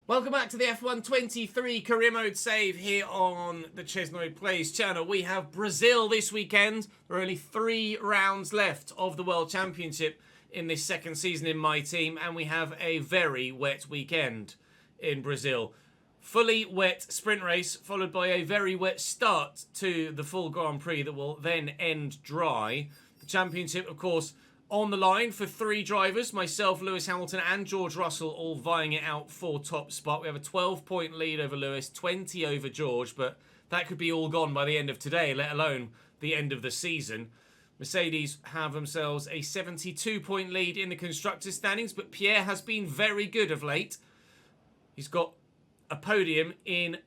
Welcome back to the F123 career mode save here on the ChesnoidPlays channel. We have Brazil this weekend. There are only 3 rounds left of the World Championship in this second season in my team, and we have a very wet weekend in Brazil. Fully wet sprint race, followed by a very wet start to the full Grand Prix that will then end dry. The championship, of course, on the line for 3 drivers, myself, Lewis Hamilton and George Russell, all vying it out for top spot. We have a 12-point lead over Lewis, 20 over George, but that could be all gone by the end of today, let alone the end of the season. Mercedes have themselves a 72-point lead in the constructors' standings, but Pierre has been very good of late. He's got a podium in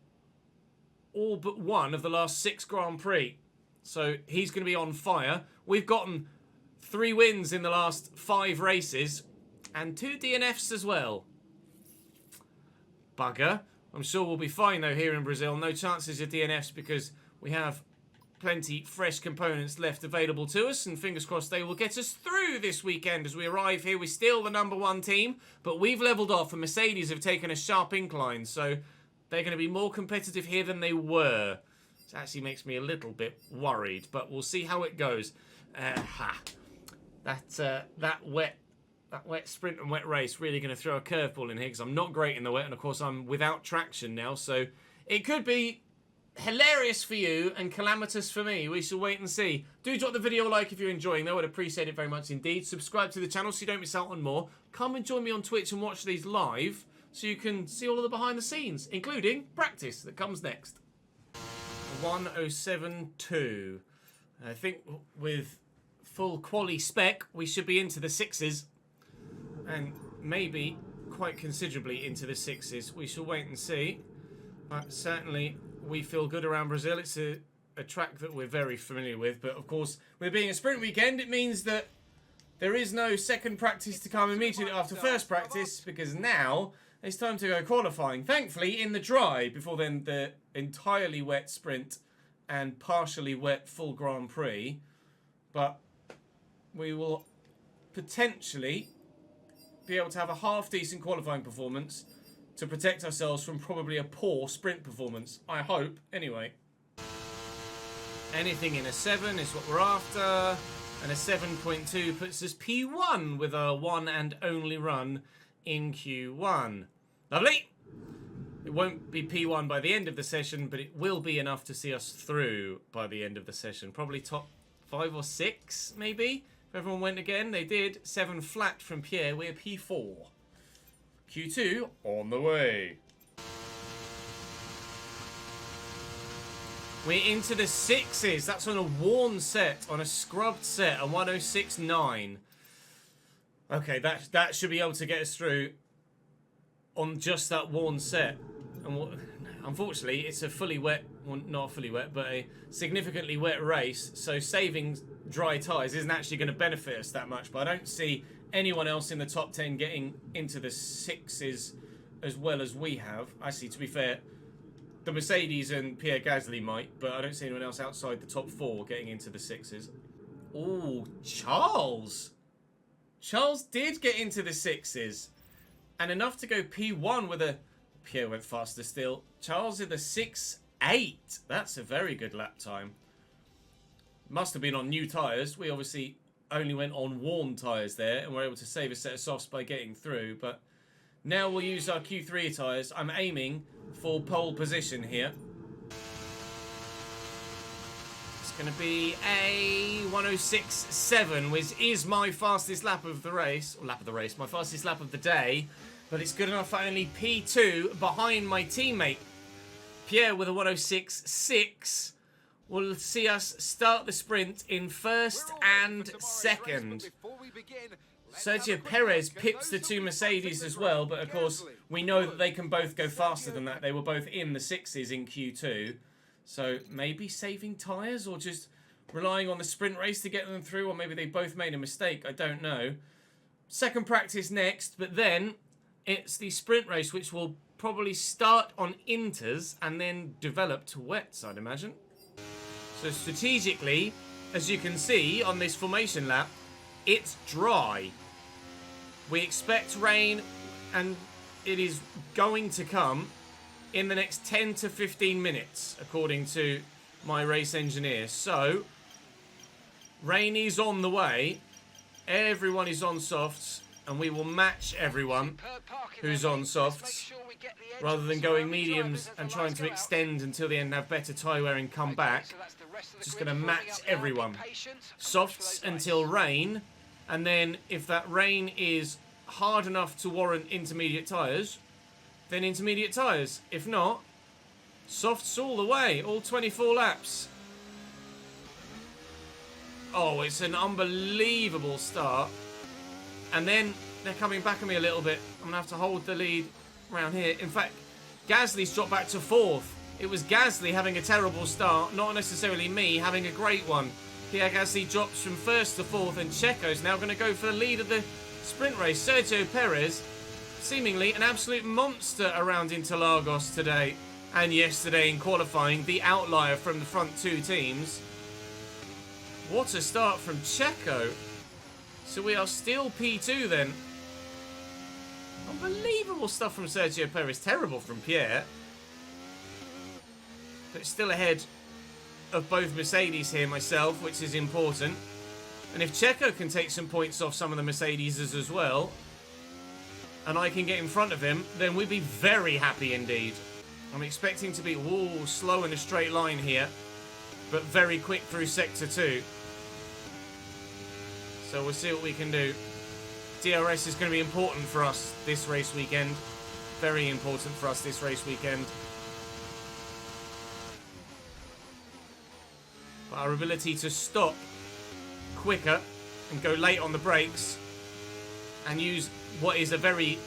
all but one of the last 6 Grand Prix, so he's going to be on fire. We've gotten 3 wins in the last 5 races and 2 DNFs as well. Bugger. I'm sure we'll be fine though here in Brazil. No chances of DNFs because we have plenty fresh components left available to us, and fingers crossed they will get us through this weekend as we arrive here. We're still the #1 team, but we've levelled off and Mercedes have taken a sharp incline, so they're going to be more competitive here than they were. It actually makes me a little bit worried, but we'll see how it goes. That wet sprint and wet race really going to throw a curveball in here because I'm not great in the wet, and of course I'm without traction now, so it could be hilarious for you and calamitous for me. We shall wait and see. Do drop the video a like if you're enjoying though. I'd appreciate it very much indeed. Subscribe to the channel so you don't miss out on more. Come and join me on Twitch and watch these live so you can see all of the behind the scenes, including practice that comes next. 107.2. I think with full quali spec, we should be into the 6s, and maybe quite considerably into the 6s. We shall wait and see, but certainly we feel good around Brazil. It's a track that we're very familiar with, but of course, with being a sprint weekend, it means that there is no second practice to come immediately after first practice, because now it's time to go qualifying. Thankfully, in the dry, before then the entirely wet sprint and partially wet full Grand Prix, but we will potentially be able to have a half-decent qualifying performance to protect ourselves from probably a poor sprint performance. I hope, anyway. Anything in a 7 is what we're after, and a 7.2 puts us P1 with our one and only run in Q1. Lovely! It won't be P1 by the end of the session, but it will be enough to see us through by the end of the session. Probably top 5 or 6, maybe? If everyone went again, they did. 7 flat from Pierre, we're P4. Q2 on the way. We're into the 6s. That's on a worn set, on a scrubbed set, a 106.9. Okay, that should be able to get us through on just that worn set. And unfortunately, it's a fully wet, well, not fully wet, but a significantly wet race, so saving dry tyres isn't actually going to benefit us that much, but I don't see anyone else in the top 10 getting into the 6s as well as we have. Actually, to be fair, the Mercedes and Pierre Gasly might, but I don't see anyone else outside the top 4 getting into the 6s. Ooh, Charles! Charles did get into the 6s, and enough to go P1 with a... Pierre went faster still. Charles in the 6.8. That's a very good lap time. Must have been on new tyres. We obviously only went on worn tyres there, and we're able to save a set of softs by getting through. But now we'll use our Q3 tyres. I'm aiming for pole position here. It's going to be a 106.7, which is my fastest lap of the race. Or my fastest lap of the day. But it's good enough for only P2 behind my teammate. Pierre with a 106.6 will see us start the sprint in first and second. Sergio Perez pips the 2 Mercedes as well, but of course we know that they can both go faster than that. They were both in the 6s in Q2. So maybe saving tyres or just relying on the sprint race to get them through, or maybe they both made a mistake. I don't know. Second practice next, but then it's the sprint race, which will probably start on inters and then develop to wets, I'd imagine. So strategically, as you can see on this formation lap, it's dry. We expect rain and it is going to come in the next 10 to 15 minutes, according to my race engineer. So, rain is on the way. Everyone is on softs, and we will match everyone who's on softs, rather than going mediums and trying to extend until the end and have better tyre wear and come back. Just going to match everyone. Softs until rain, and then if that rain is hard enough to warrant intermediate tyres, then intermediate tyres. If not, softs all the way, all 24 laps. Oh, it's an unbelievable start. And then they're coming back at me a little bit. I'm going to have to hold the lead around here. In fact, Gasly's dropped back to 4th. It was Gasly having a terrible start, not necessarily me having a great one. Pierre Gasly drops from 1st to 4th, and Checo's now going to go for the lead of the sprint race. Sergio Perez, seemingly an absolute monster around Interlagos today. And yesterday in qualifying, the outlier from the front two teams. What a start from Checo. So we are still P2 then. Unbelievable stuff from Sergio Perez. Terrible from Pierre. But still ahead of both Mercedes here myself, which is important. And if Checo can take some points off some of the Mercedes as well, and I can get in front of him, then we'd be very happy indeed. I'm expecting to be slow in a straight line here, but very quick through Sector 2. So we'll see what we can do. DRS is going to be important for us this race weekend. Very important for us this race weekend. But our ability to stop quicker and go late on the brakes and use what is a very,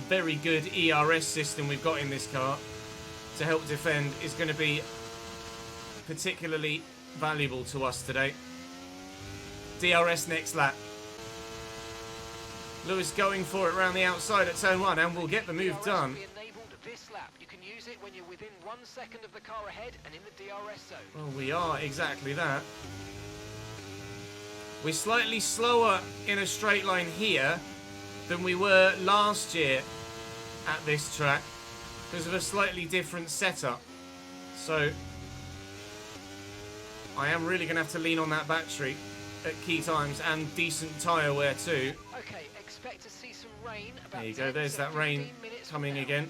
very good ERS system we've got in this car to help defend is going to be particularly valuable to us today. DRS next lap. Lewis going for it around the outside at turn 1, and we'll get the move done. You can use it when you're within 1 second of the car ahead and in the DRS zone. Well, we are exactly that. We're slightly slower in a straight line here than we were last year at this track because of a slightly different setup. So I am really going to have to lean on that battery at key times and decent tyre wear too. Okay, expect to see some rain. There you go, there's that rain coming again.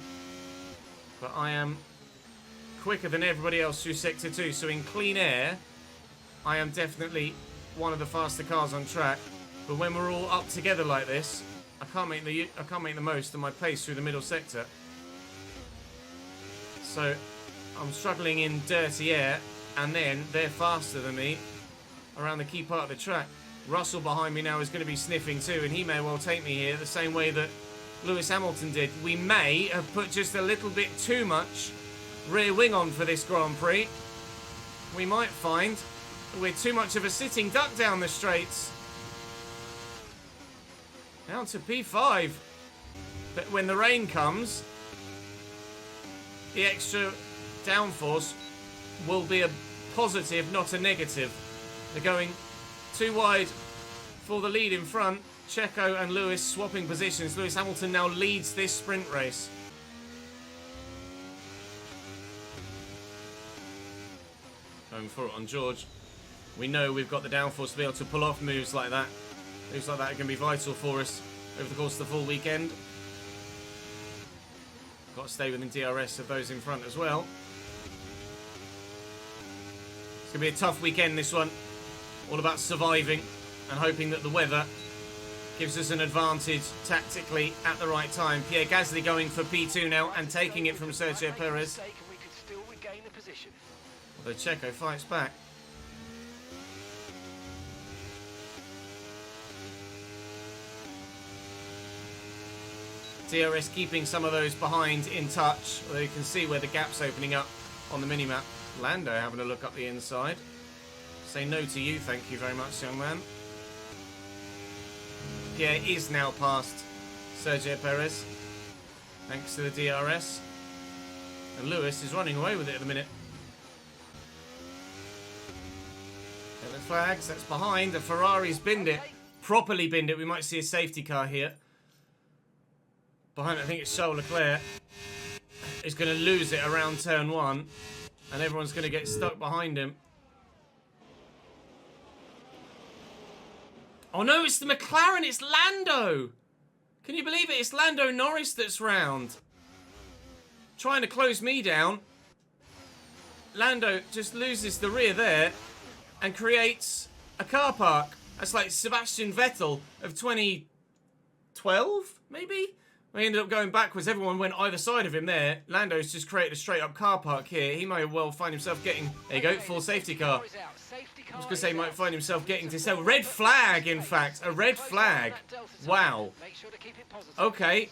But I am quicker than everybody else through Sector 2. So in clean air, I am definitely one of the faster cars on track. But when we're all up together like this, I can't make the most of my pace through the middle sector. So I'm struggling in dirty air, and then they're faster than me around the key part of the track. Russell behind me now is going to be sniffing too, and he may well take me here the same way that Lewis Hamilton did. We may have put just a little bit too much rear wing on for this Grand Prix. We might find we're too much of a sitting duck down the straights. Down to P5. But when the rain comes, the extra downforce will be a positive, not a negative. They're going too wide for the lead in front. Checo and Lewis swapping positions. Lewis Hamilton now leads this sprint race. Going for it on George. We know we've got the downforce to be able to pull off moves like that. Moves like that are going to be vital for us over the course of the full weekend. Got to stay within DRS of those in front as well. It's going to be a tough weekend, this one. All about surviving and hoping that the weather gives us an advantage tactically at the right time. Pierre Gasly going for P2 now and taking it from Sergio Perez. Although Checo fights back. DRS keeping some of those behind in touch, although you can see where the gap's opening up on the minimap. Lando having a look up the inside. Say no to you, thank you very much, young man. Pierre is now past Sergio Perez, thanks to the DRS. And Lewis is running away with it at the minute. There are the flags, that's behind. The Ferrari's binned it, properly binned it. We might see a safety car here. behind, I think it's Charles Leclerc, is going to lose it around turn 1. And everyone's going to get stuck behind him. Oh no, it's the McLaren, it's Lando! Can you believe it? It's Lando Norris that's round. Trying to close me down. Lando just loses the rear there and creates a car park. That's like Sebastian Vettel of 2012, maybe? We ended up going backwards. Everyone went either side of him there. Lando's just created a straight up car park here. He may well find himself getting... There you go, full safety car. I was going to say he might find himself getting to sell. Red flag, in fact. A red flag. Wow. Okay.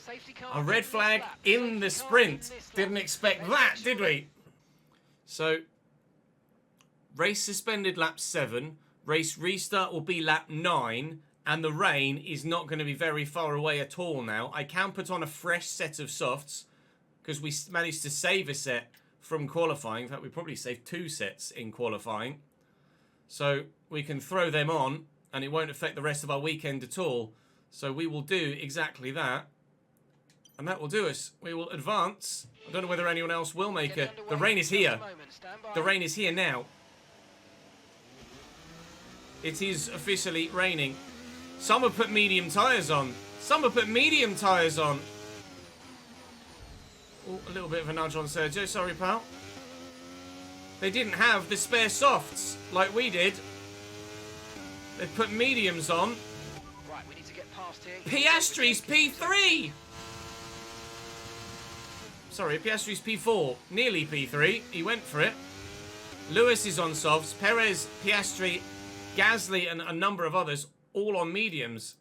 A red flag in the sprint. Didn't expect that, did we? So, race suspended lap 7. Race restart will be lap 9. And the rain is not going to be very far away at all now. I can put on a fresh set of softs because we managed to save a set from qualifying. In fact, we probably saved 2 sets in qualifying. So we can throw them on and it won't affect the rest of our weekend at all. So we will do exactly that. And that will do us. We will advance. I don't know whether anyone else will make it. The rain is here. The rain is here now. It is officially raining. Some have put medium tyres on. Some have put medium tyres on. Oh, a little bit of a nudge on Sergio. Sorry, pal. They didn't have the spare softs like we did. They put mediums on. Right, we need to get past here. Piastri's P3. Sorry, Piastri's P4. Nearly P3. He went for it. Lewis is on softs. Perez, Piastri, Gasly, and a number of others all on mediums.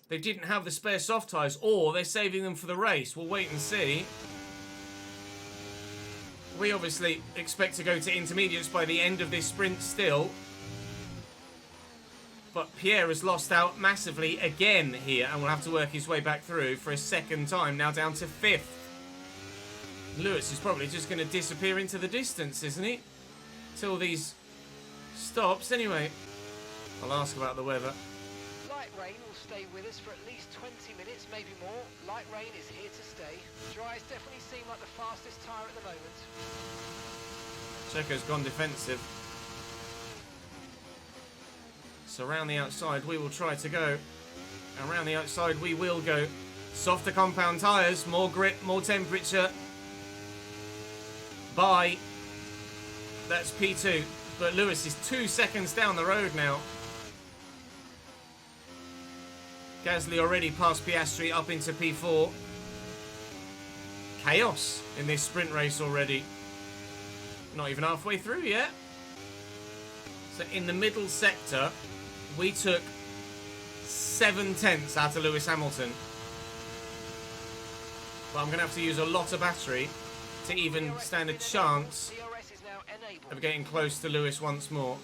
They didn't have the spare soft tyres, or they're saving them for the race. We'll wait and see. We obviously expect to go to intermediates by the end of this sprint still. But Pierre has lost out massively again here and will have to work his way back through for a second time, now down to 5th. Lewis is probably just going to disappear into the distance, isn't he? Till these stops. Anyway, I'll ask about the weather. Light rain will stay with us for at least 20 minutes, maybe more. Light rain is here to stay. Dries definitely seem like the fastest tyre at the moment. Checo's gone defensive. So around the outside we will try to go. Around the outside we will go. Softer compound tyres, more grip, more temperature. Bye. That's P2. But Lewis is 2 seconds down the road now. Gasly already passed Piastri up into P4. Chaos in this sprint race already. Not even halfway through yet. So in the middle sector, we took 7/10 out of Lewis Hamilton. But I'm going to have to use a lot of battery to even stand a chance of getting close to Lewis once more.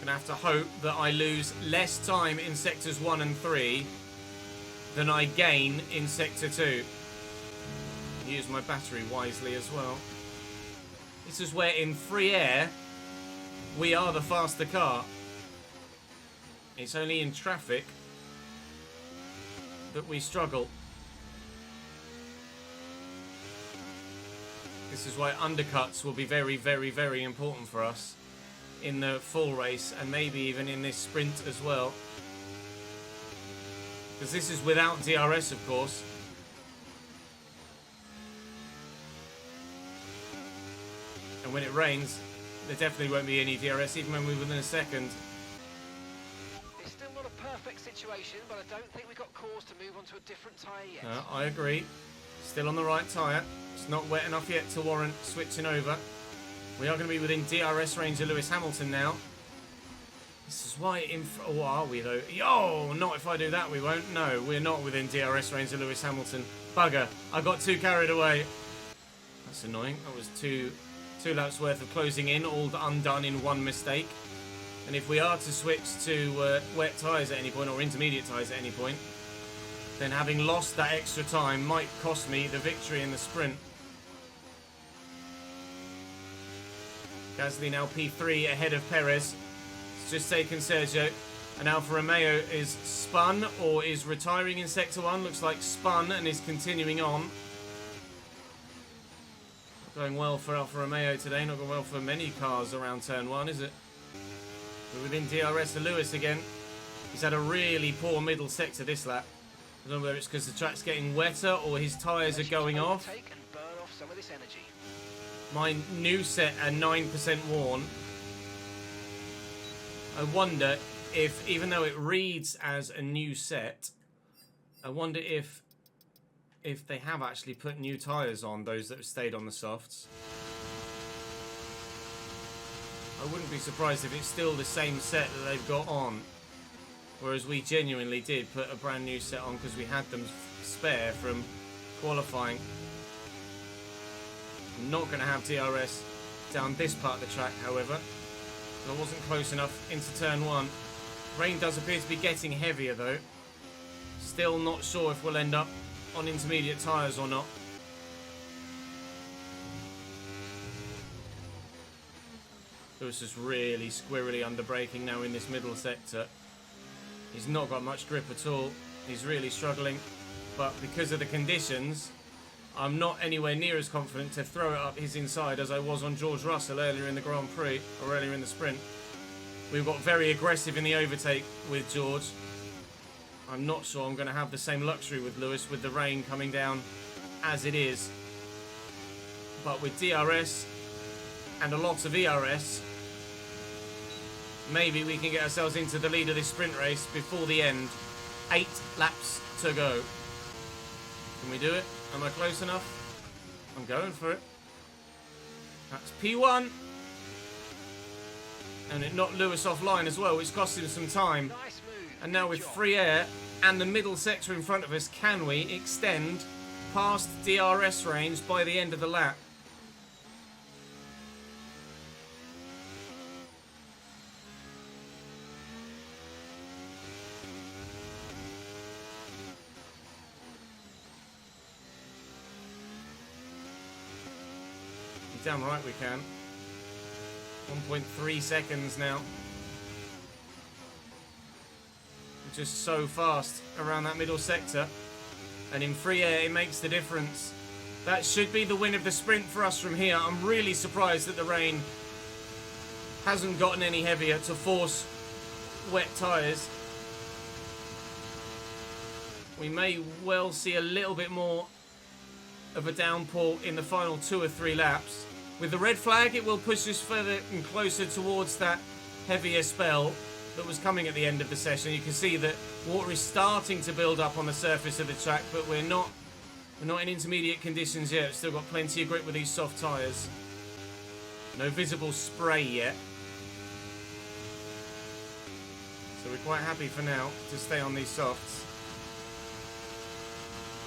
Gonna have to hope that I lose less time in sectors 1 and 3 than I gain in sector 2. Use my battery wisely as well. This is where in free air we are the faster car. It's only in traffic that we struggle. This is why undercuts will be very, very, very important for us in the full race and maybe even in this sprint as well. Because this is without DRS, of course. And when it rains, there definitely won't be any DRS, even when we're within a second. It's still not a perfect situation, but I don't think we've got cause to move on to a different tyre yet. I agree. Still on the right tyre. It's not wet enough yet to warrant switching over. We are going to be within DRS range of Lewis Hamilton now. This is why oh, are we though? Yo, not if I do that we won't. No, we're not within DRS range of Lewis Hamilton. Bugger, I got too carried away. That's annoying. That was two laps worth of closing in, all undone in one mistake. And if we are to switch to wet tyres at any point, or intermediate tyres at any point, then having lost that extra time might cost me the victory in the sprint. Gasly now P3 ahead of Perez. It's just taken Sergio. And Alfa Romeo is spun or is retiring in Sector 1. Looks like spun and is continuing on. Not going well for Alfa Romeo today. Not going well for many cars around Turn 1, is it? We're within DRS to Lewis again. He's had a really poor middle sector this lap. I don't know whether it's because the track's getting wetter or his tyres are going off. My new set are 9% worn. I wonder if, even though it reads as a new set, I wonder if they have actually put new tyres on, those that have stayed on the softs. I wouldn't be surprised if it's still the same set that they've got on. Whereas we genuinely did put a brand new set on because we had them spare from qualifying. I'm not going to have DRS down this part of the track, however. I wasn't close enough into turn 1. Rain does appear to be getting heavier though. Still not sure if we'll end up on intermediate tyres or not. Lewis is really squirrely under braking now in this middle sector. He's not got much grip at all. He's really struggling. But because of the conditions, I'm not anywhere near as confident to throw it up his inside as I was on George Russell earlier in the Grand Prix, or earlier in the sprint. We've got very aggressive in the overtake with George. I'm not sure I'm going to have the same luxury with Lewis with the rain coming down as it is. But with DRS and a lot of ERS, maybe we can get ourselves into the lead of this sprint race before the end. 8 laps to go. Can we do it? Am I close enough? I'm going for it. That's P1. And it knocked Lewis offline as well, which cost him some time. Nice move. And now with free air and the middle sector in front of us, can we extend past DRS range by the end of the lap? Damn right we can. 1.3 seconds now. Just so fast around that middle sector. And in free air, it makes the difference. That should be the win of the sprint for us from here. I'm really surprised that the rain hasn't gotten any heavier to force wet tyres. We may well see a little bit more of a downpour in the final 2 or 3 laps. With the red flag, it will push us further and closer towards that heavier spell that was coming at the end of the session. You can see that water is starting to build up on the surface of the track, but we're not in intermediate conditions yet. We've still got plenty of grip with these soft tyres. No visible spray yet. So we're quite happy for now to stay on these softs.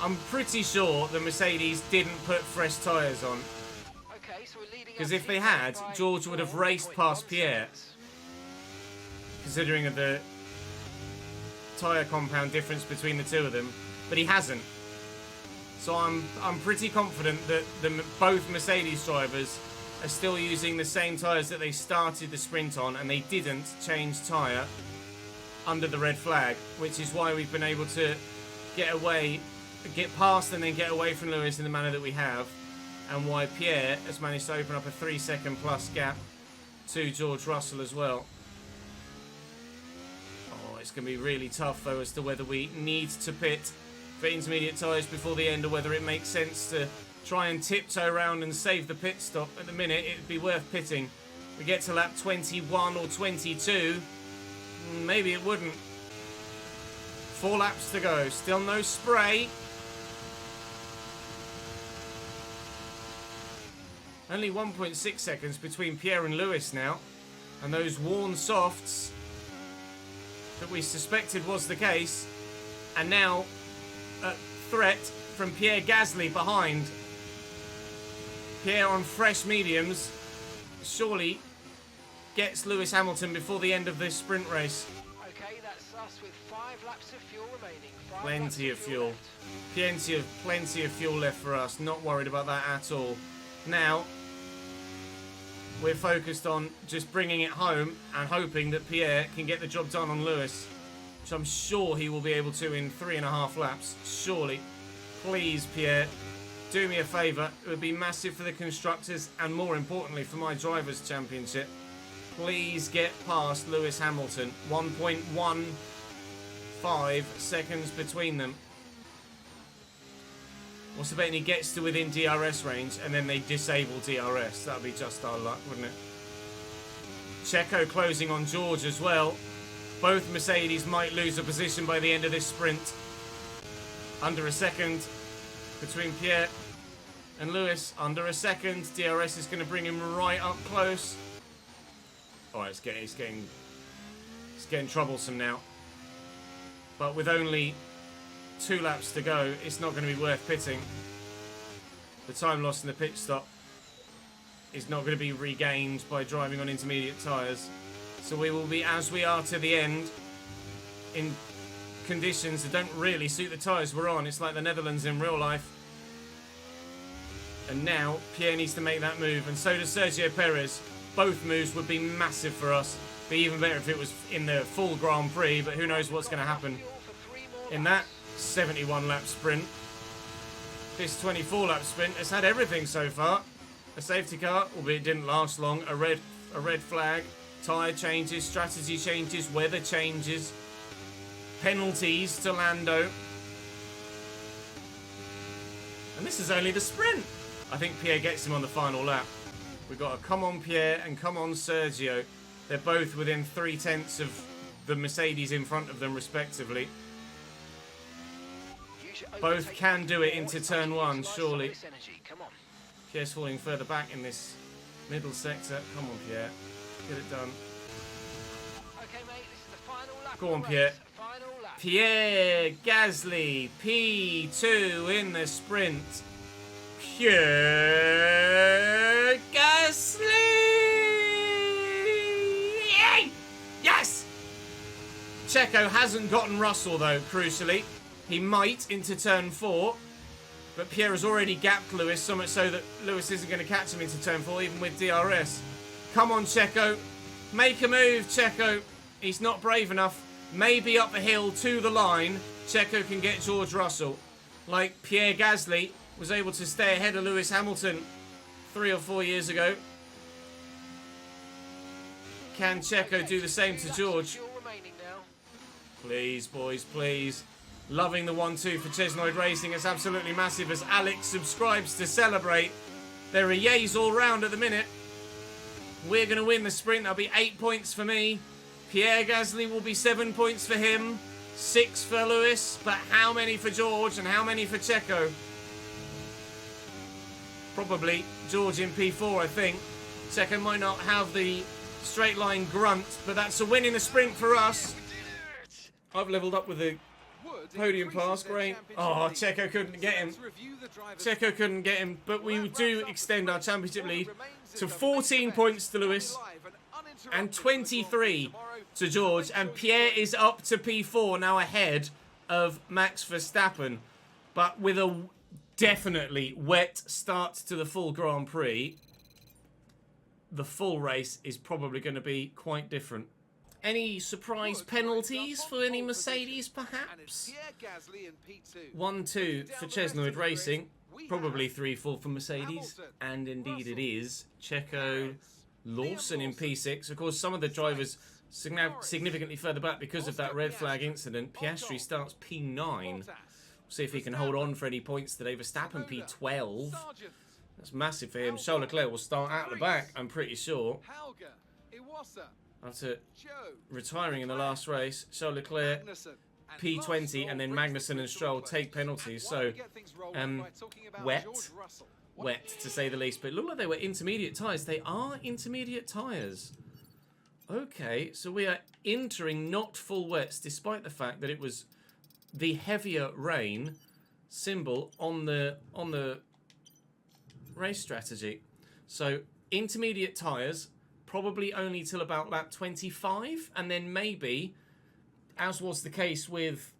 I'm pretty sure the Mercedes didn't put fresh tyres on. Because if they had, George would have raced past Pierre. Considering the tyre compound difference between the two of them. But he hasn't. So I'm pretty confident that both Mercedes drivers are still using the same tyres that they started the sprint on, and they didn't change tyre under the red flag, which is why we've been able to get past and then get away from Lewis in the manner that we have, and why Pierre has managed to open up a 3-second plus gap to George Russell as well. Oh, it's going to be really tough though as to whether we need to pit for intermediate tyres before the end, or whether it makes sense to try and tiptoe around and save the pit stop. At the minute, it'd be worth pitting. We get to lap 21 or 22, maybe it wouldn't. 4 laps to go, still no spray. Only 1.6 seconds between Pierre and Lewis now. And those worn softs that we suspected was the case. And now a threat from Pierre Gasly behind. Pierre on fresh mediums surely gets Lewis Hamilton before the end of this sprint race. Okay, that's us with 5 laps of fuel remaining. Plenty of fuel. Plenty of fuel left for us. Not worried about that at all. Now, we're focused on just bringing it home and hoping that Pierre can get the job done on Lewis, which I'm sure he will be able to in 3.5 laps. Surely. Please, Pierre, do me a favour. It would be massive for the constructors and more importantly for my drivers' championship. Please get past Lewis Hamilton. 1.15 seconds between them. What's the betting he gets to within DRS range and then they disable DRS? That would be just our luck, wouldn't it? Checo closing on George as well. Both Mercedes might lose a position by the end of this sprint. Under a second between Pierre and Lewis. Under a second. DRS is going to bring him right up close. Oh, it's getting troublesome now. But with only 2 laps to go, it's not going to be worth pitting. The time lost in the pit stop is not going to be regained by driving on intermediate tyres. So we will be as we are to the end in conditions that don't really suit the tyres we're on. It's like the Netherlands in real life. And now Pierre needs to make that move, and so does Sergio Perez. Both moves would be massive for us. Be even better if it was in the full Grand Prix, but who knows what's going to happen in that 71 lap sprint. This 24 lap sprint has had everything so far. A safety car, albeit it didn't last long, a red flag, tyre changes, strategy changes, weather changes, penalties to Lando. And this is only the sprint. I think Pierre gets him on the final lap. We've got a come on Pierre and come on Sergio. They're both within 3/10 of the Mercedes in front of them respectively. Both can do it into turn 1, surely. Pierre's falling further back in this middle sector. Come on, Pierre. Get it done. Go on, Pierre. Pierre Gasly, P2 in the sprint. Pierre Gasly! Yay! Yes! Checo hasn't gotten Russell, though, crucially. He might into turn 4, but Pierre has already gapped Lewis, so much so that Lewis isn't going to catch him into turn 4, even with DRS. Come on, Checo. Make a move, Checo. He's not brave enough. Maybe up the hill to the line, Checo can get George Russell. Like Pierre Gasly was able to stay ahead of Lewis Hamilton 3 or 4 years ago. Can Checo do the same to George? Please, boys, please. Loving the 1-2 for Chesnoid Racing. It's absolutely massive as Alex subscribes to celebrate. There are yays all round at the minute. We're going to win the sprint. That'll be 8 points for me. Pierre Gasly will be 7 points for him. 6 for Lewis. But how many for George and how many for Checo? Probably George in P4, I think. Checo might not have the straight line grunt, but that's a win in the sprint for us. I've leveled up with the podium pass, great. Oh, Checo couldn't get him. Checo couldn't get him, but we do extend our championship lead to 14 points to Lewis and 23 to George, and Pierre is up to P4 now ahead of Max Verstappen, but with a definitely wet start to the full Grand Prix. The full race is probably going to be quite different. Any surprise penalties for any Mercedes, perhaps? 1-2 for Chesnoid Racing. Probably 3-4 for Mercedes. And indeed it is. Checo, Lawson in P6. Of course, some of the drivers significantly further back because of that red flag incident. Piastri starts P9. See if he can hold on for any points today. Verstappen P12. That's massive for him. Charles Leclerc will start at the back, I'm pretty sure. After retiring in the last race, Charles Leclerc P20, and then Magnussen and Stroll take penalties. So, wet to say the least. But it looked like they were intermediate tyres. They are intermediate tyres. Okay, so we are entering not full wets, despite the fact that it was the heavier rain symbol on the race strategy. So intermediate tyres, probably only till about lap 25, and then maybe, as was the case with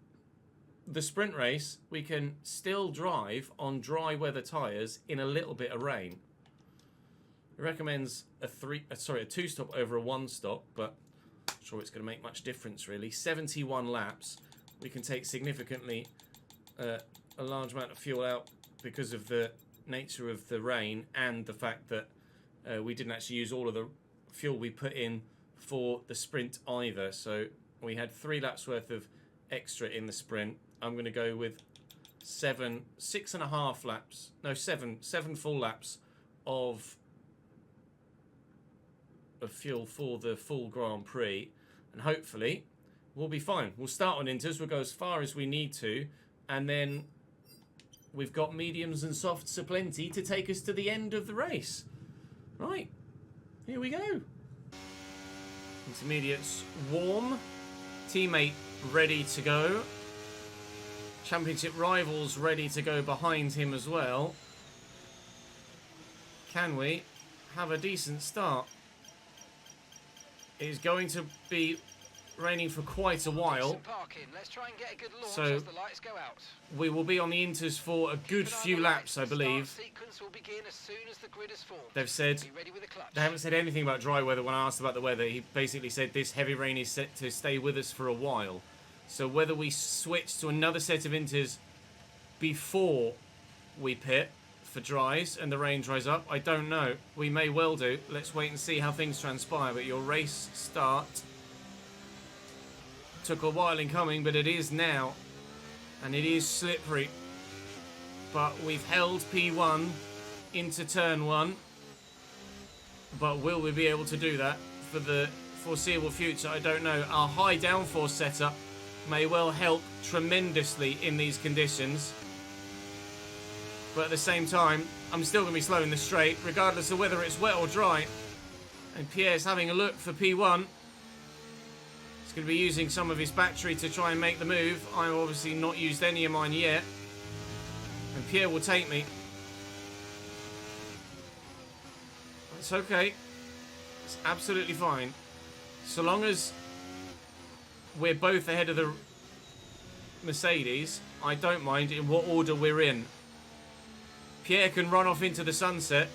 the sprint race, we can still drive on dry weather tyres in a little bit of rain. recommends a 2-stop over a 1-stop, but I'm sure it's going to make much difference really. 71 laps. We can take significantly a large amount of fuel out because of the nature of the rain and the fact that we didn't actually use all of the fuel we put in for the sprint either. So we had 3 laps worth of extra in the sprint. I'm going to go with 6.5 laps. No, 7 full laps of fuel for the full Grand Prix, and hopefully we'll be fine. We'll start on inters, we'll go as far as we need to, and then we've got mediums and softs aplenty to take us to the end of the race. Right, here we go. Intermediates warm, teammate ready to go, championship rivals ready to go behind him as well. Can we have a decent start? It is going to be raining for quite a while, Let's try and get a good launch so as the lights go out. we will be on the inters for a good few laps, I believe. Sequence will begin as soon as the grid is formed. They've said, Be ready with the clutch. they haven't said anything about dry weather. When I asked about the weather, he basically said this heavy rain is set to stay with us for a while. So whether we switch to another set of inters before we pit for dries and the rain dries up, I don't know. We may well do. Let's wait and see how things transpire. But your race start took a while in coming, but it is now, and it is slippery. But we've held P1 into turn 1. But will we be able to do that for the foreseeable future? I don't know. Our high downforce setup may well help tremendously in these conditions. But at the same time, I'm still going to be slow in the straight, regardless of whether it's wet or dry. And Pierre's having a look for P1. He's going to be using some of his battery to try and make the move. I've obviously not used any of mine yet. And Pierre will take me. It's okay. It's absolutely fine. So long as we're both ahead of the Mercedes, I don't mind in what order we're in. Pierre can run off into the sunset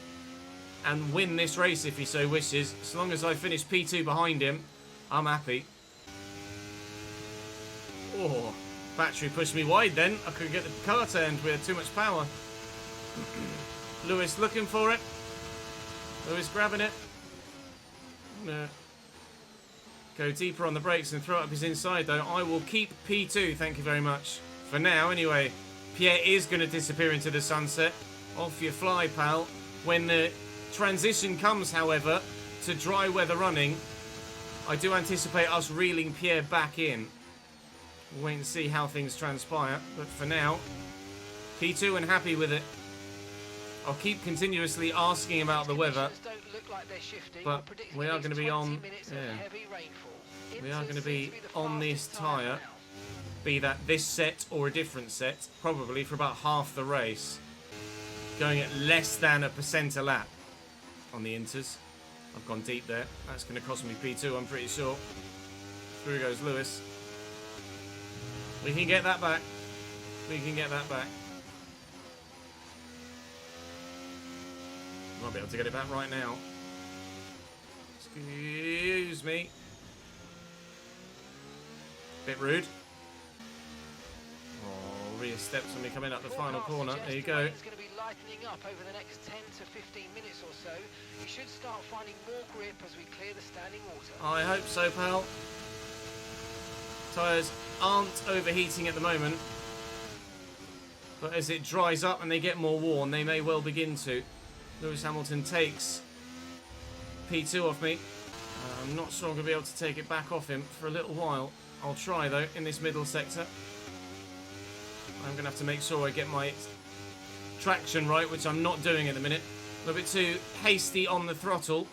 and win this race if he so wishes. As long as I finish P2 behind him, I'm happy. Oh, battery pushed me wide then. I couldn't get the car turned. We had too much power. Lewis looking for it. Lewis grabbing it. Go deeper on the brakes and throw up his inside though. I will keep P2, thank you very much. For now, anyway. Pierre is going to disappear into the sunset. Off you fly, pal. When the transition comes, however, to dry weather running, I do anticipate us reeling Pierre back in. We'll wait and see how things transpire. But for now, P2 and happy with it. I'll keep continuously asking about the weather. But we are going to be on... Yeah. We are going to be on this tyre. Be that this set or a different set. Probably for about half the race. Going at less than 1% a lap on the inters. I've gone deep there. That's going to cost me P2, I'm pretty sure. Through goes Lewis. We can get that back. We can get that back. Might be able to get it back right now. Excuse me. Bit rude. Oh, Rhea steps on me coming up the final corner. There you go. It's going to be lightening up over the next 10 to 15 minutes or so. You should start finding more grip as we clear the standing water. I hope so, pal. Tyres aren't overheating at the moment. But as it dries up and they get more worn, they may well begin to. Lewis Hamilton takes P2 off me. I'm not sure I'm going to be able to take it back off him for a little while. I'll try, though, in this middle sector. I'm going to have to make sure I get my traction right, which I'm not doing at the minute. A little bit too hasty on the throttle.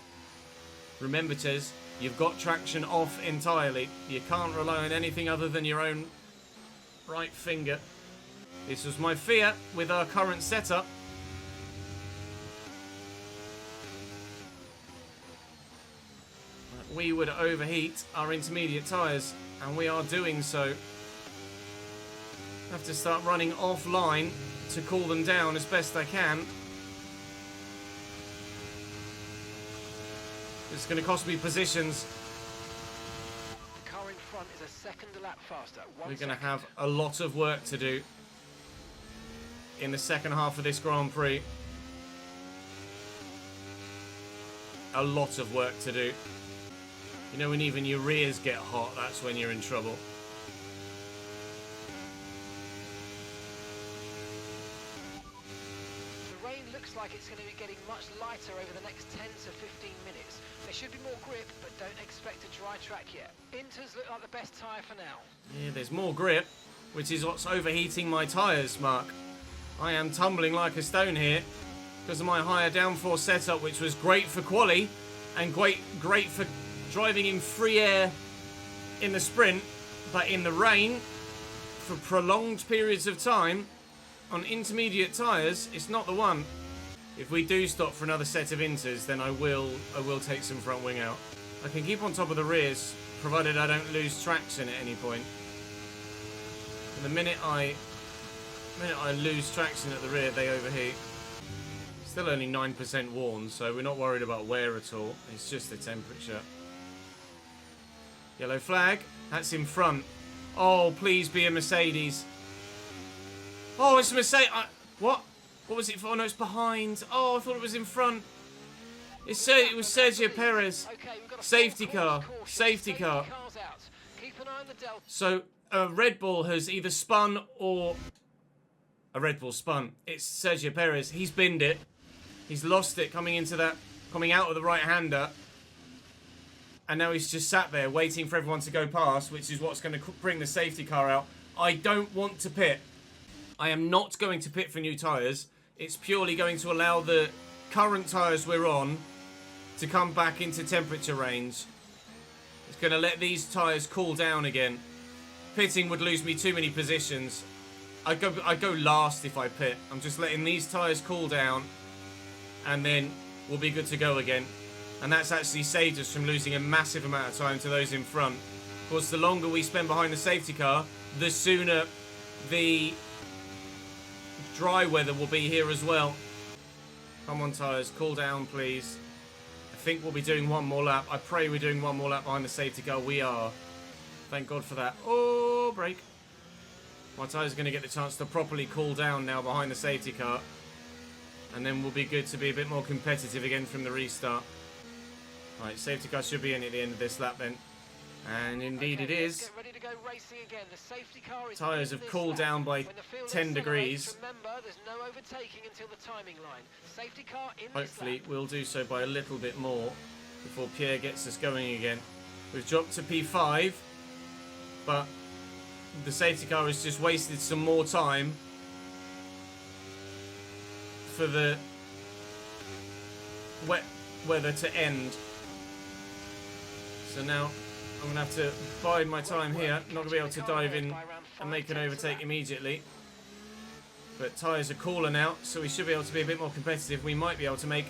Remember, Ches, you've got traction off entirely. You can't rely on anything other than your own right finger. This was my fear with our current setup. We would overheat our intermediate tyres, and we are doing so. Have to start running offline to cool them down as best I can. It's going to cost me positions. The car in front is a second a lap faster. We're going to have a lot of work to do in the second half of this Grand Prix. A lot of work to do. You know, when even your rears get hot, that's when you're in trouble. The rain looks like it's going to be getting much lighter over the next 10 to 15 minutes. There should be more grip, but don't expect a dry track yet. Inters look like the best tyre for now. Yeah, there's more grip, which is what's overheating my tyres, Mark. I am tumbling like a stone here because of my higher downforce setup, which was great for quali and great for driving in free air in the sprint, but in the rain for prolonged periods of time on intermediate tyres, it's not the one. If we do stop for another set of inters, then I will take some front wing out. I can keep on top of the rears, provided I don't lose traction at any point. And the minute I lose traction at the rear, they overheat. Still only 9% worn, so we're not worried about wear at all. It's just the temperature. Yellow flag. That's in front. Oh, please be a Mercedes. Oh, it's a Mercedes. What? What was it for? No, it's behind. Oh, I thought it was in front. It was Sergio Perez. Safety car. Safety car. So, Red Bull has either spun or... A Red Bull spun. It's Sergio Perez. He's binned it. He's lost it coming out of the right-hander. And now he's just sat there waiting for everyone to go past, which is what's going to bring the safety car out. I don't want to pit. I am not going to pit for new tyres. It's purely going to allow the current tyres we're on to come back into temperature range. It's going to let these tyres cool down again. Pitting would lose me too many positions. I go last if I pit. I'm just letting these tyres cool down, and then we'll be good to go again. And that's actually saved us from losing a massive amount of time to those in front. Of course, the longer we spend behind the safety car, the sooner the dry weather will be here as well. Come on, tyres, cool down, please. I think we'll be doing one more lap. I pray we're doing one more lap behind the safety car. We are. Thank God for that. Oh, brake. My tyres are going to get the chance to properly cool down now behind the safety car. And then we'll be good to be a bit more competitive again from the restart. Right, safety car should be in at the end of this lap then. And indeed it is. Tyres have cooled down by 10 degrees. Hopefully we'll do so by a little bit more before Pierre gets us going again. We've dropped to P5, but the safety car has just wasted some more time for the wet weather to end. So now I'm going to have to bide my time here. Not going to be able to dive in and make an overtake immediately. But tyres are cooler now, so we should be able to be a bit more competitive. We might be able to make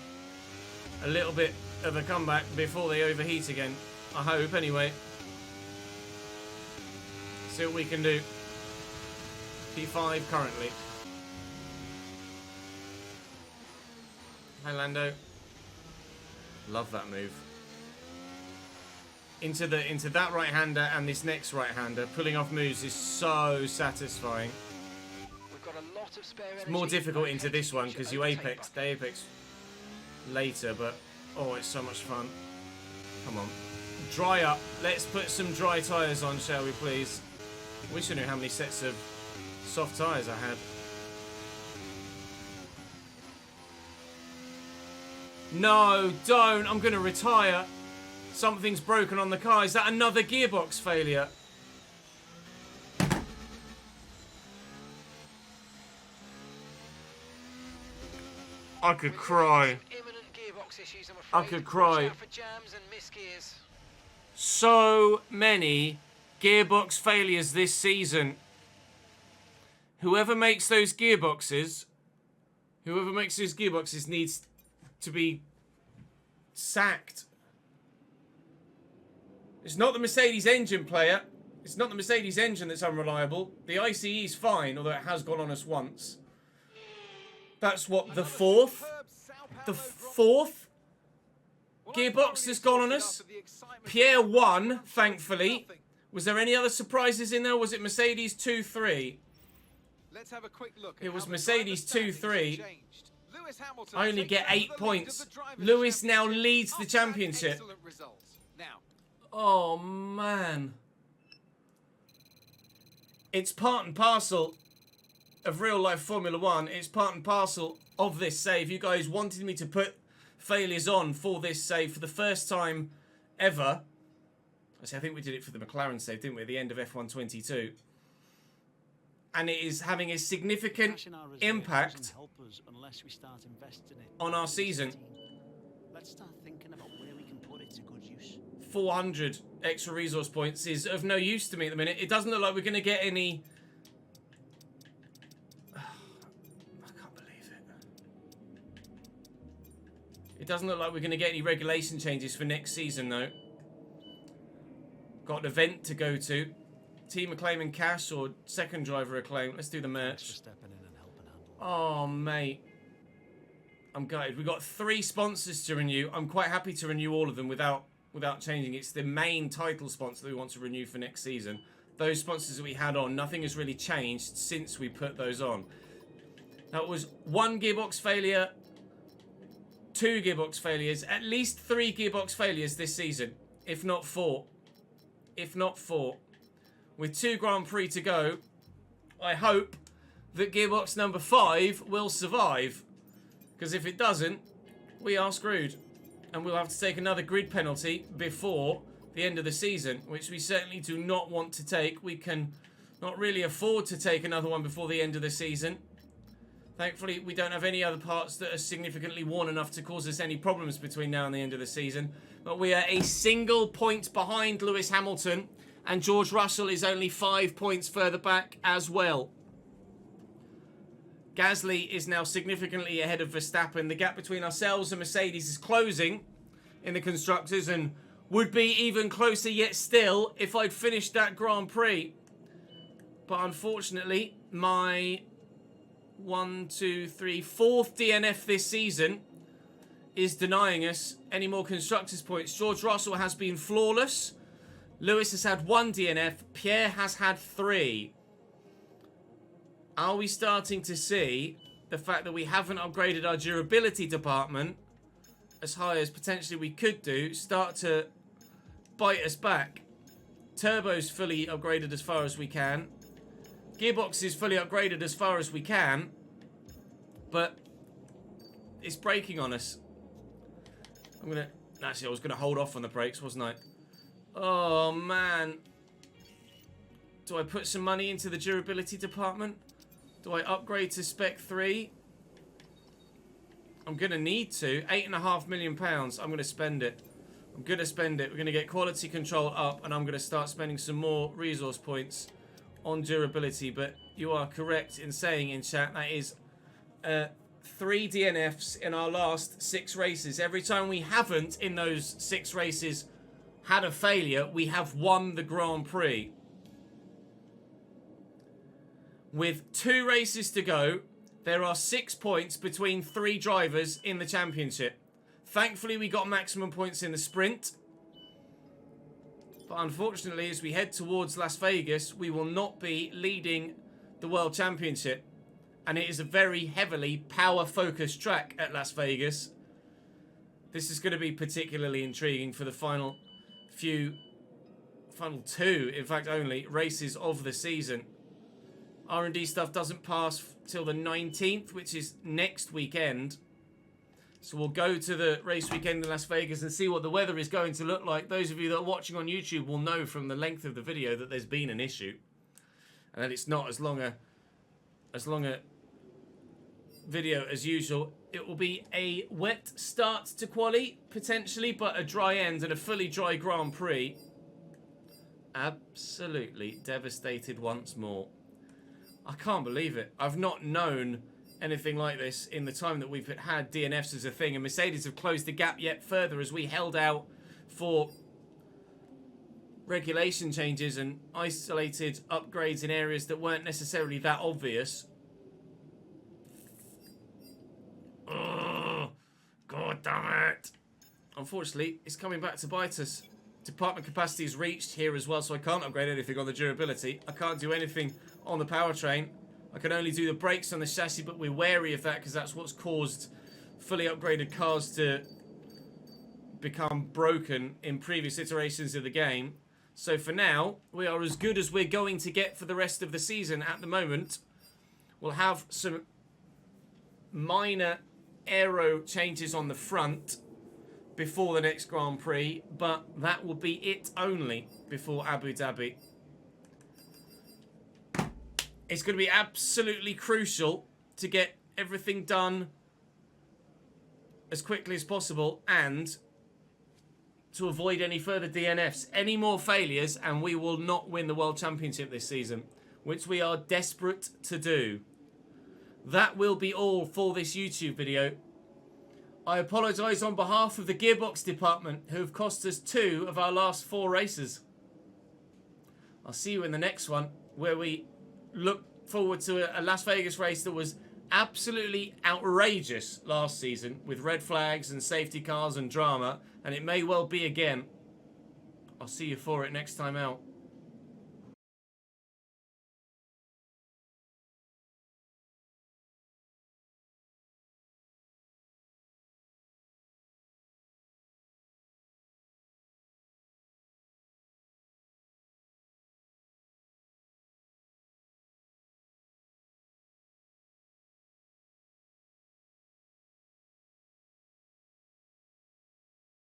a little bit of a comeback before they overheat again. I hope, anyway. See what we can do. P5 currently. Hi, Lando. Love that move. Into that right-hander and this next right-hander. Pulling off moves is so satisfying. We've got a lot of spare energy. It's more difficult into this one because they apex later, but oh, it's so much fun. Come on. Dry up. Let's put some dry tyres on, shall we please? Wish I knew how many sets of soft tyres I had. No, don't. I'm going to retire. Something's broken on the car. Is that another gearbox failure? I could cry. I could cry. So many gearbox failures this season. Whoever makes those gearboxes needs to be sacked. It's not the Mercedes engine, player. It's not the Mercedes engine that's unreliable. The ICE is fine, although it has gone on us once. That's what, the fourth? The fourth gearbox has gone on us. Pierre won, thankfully. Was there any other surprises in there? Was it Mercedes 2-3? Let's have a quick look. It was Mercedes 2-3. I only get 8 points. Lewis now leads the championship. Oh, man. It's part and parcel of real-life Formula 1. It's part and parcel of this save. You guys wanted me to put failures on for this save for the first time ever. Actually, I think we did it for the McLaren save, didn't we, at the end of F1 22. And it is having a significant impact on our season. Let's start thinking about where we can put it to good use. 400 extra resource points is of no use to me at the minute. It doesn't look like we're going to get any... I can't believe it. It doesn't look like we're going to get any regulation changes for next season, though. Got an event to go to. Team acclaiming cash or second driver acclaim. Let's do the merch. Oh, mate. I'm gutted. We've got 3 sponsors to renew. I'm quite happy to renew all of them without changing. It's the main title sponsor that we want to renew for next season. Those sponsors that we had on, nothing has really changed since we put those on. That was 1 gearbox failure, 2 gearbox failures, at least 3 gearbox failures this season, if not 4. If not 4. With 2 Grand Prix to go, I hope that gearbox number 5 will survive. Because if it doesn't, we are screwed. And we'll have to take another grid penalty before the end of the season, which we certainly do not want to take. We can not really afford to take another one before the end of the season. Thankfully, we don't have any other parts that are significantly worn enough to cause us any problems between now and the end of the season. But we are a single point behind Lewis Hamilton. And George Russell is only 5 points further back as well. Gasly is now significantly ahead of Verstappen. The gap between ourselves and Mercedes is closing in the constructors and would be even closer yet still if I'd finished that Grand Prix. But unfortunately, my 4th DNF this season is denying us any more constructors points. George Russell has been flawless. Lewis has had 1 DNF. Pierre has had 3. Are we starting to see the fact that we haven't upgraded our durability department as high as potentially we could do start to bite us back? Turbo's fully upgraded as far as we can. Gearbox is fully upgraded as far as we can. But it's braking on us. Actually, I was going to hold off on the brakes, wasn't I? Oh, man. Do I put some money into the durability department? Do I upgrade to Spec 3? I'm going to need to. £8.5 million. I'm going to spend it. I'm going to spend it. We're going to get quality control up, and I'm going to start spending some more resource points on durability. But you are correct in saying in chat that is 3 DNFs in our last 6 races. Every time we haven't, in those 6 races, had a failure, we have won the Grand Prix. With 2 races to go, there are 6 points between 3 drivers in the championship. Thankfully, we got maximum points in the sprint. But unfortunately, as we head towards Las Vegas, we will not be leading the World Championship. And it is a very heavily power-focused track at Las Vegas. This is going to be particularly intriguing for the final 2, in fact only, races of the season. R&D stuff doesn't pass till the 19th, which is next weekend. So we'll go to the race weekend in Las Vegas and see what the weather is going to look like. Those of you that are watching on YouTube will know from the length of the video that there's been an issue. And that it's not as long a video as usual. It will be a wet start to quali, potentially, but a dry end and a fully dry Grand Prix. Absolutely devastated once more. I can't believe it. I've not known anything like this in the time that we've had DNFs as a thing, and Mercedes have closed the gap yet further as we held out for regulation changes and isolated upgrades in areas that weren't necessarily that obvious. Ugh, God damn it. unfortunately, it's coming back to bite us. Department capacity is reached here as well, so I can't upgrade anything on the durability. I can't do anything on the powertrain. I can only do the brakes on the chassis, but we're wary of that because that's what's caused fully upgraded cars to become broken in previous iterations of the game. So for now, we are as good as we're going to get for the rest of the season at the moment. We'll have some minor aero changes on the front before the next Grand Prix, but that will be it only before Abu Dhabi. It's going to be absolutely crucial to get everything done as quickly as possible and to avoid any further DNFs. Any more failures and we will not win the World Championship this season, which we are desperate to do. That will be all for this YouTube video. I apologise on behalf of the Gearbox department who have cost us 2 of our last 4 races. I'll see you in the next one where we look forward to a Las Vegas race that was absolutely outrageous last season with red flags and safety cars and drama, and it may well be again. I'll see you for it next time out.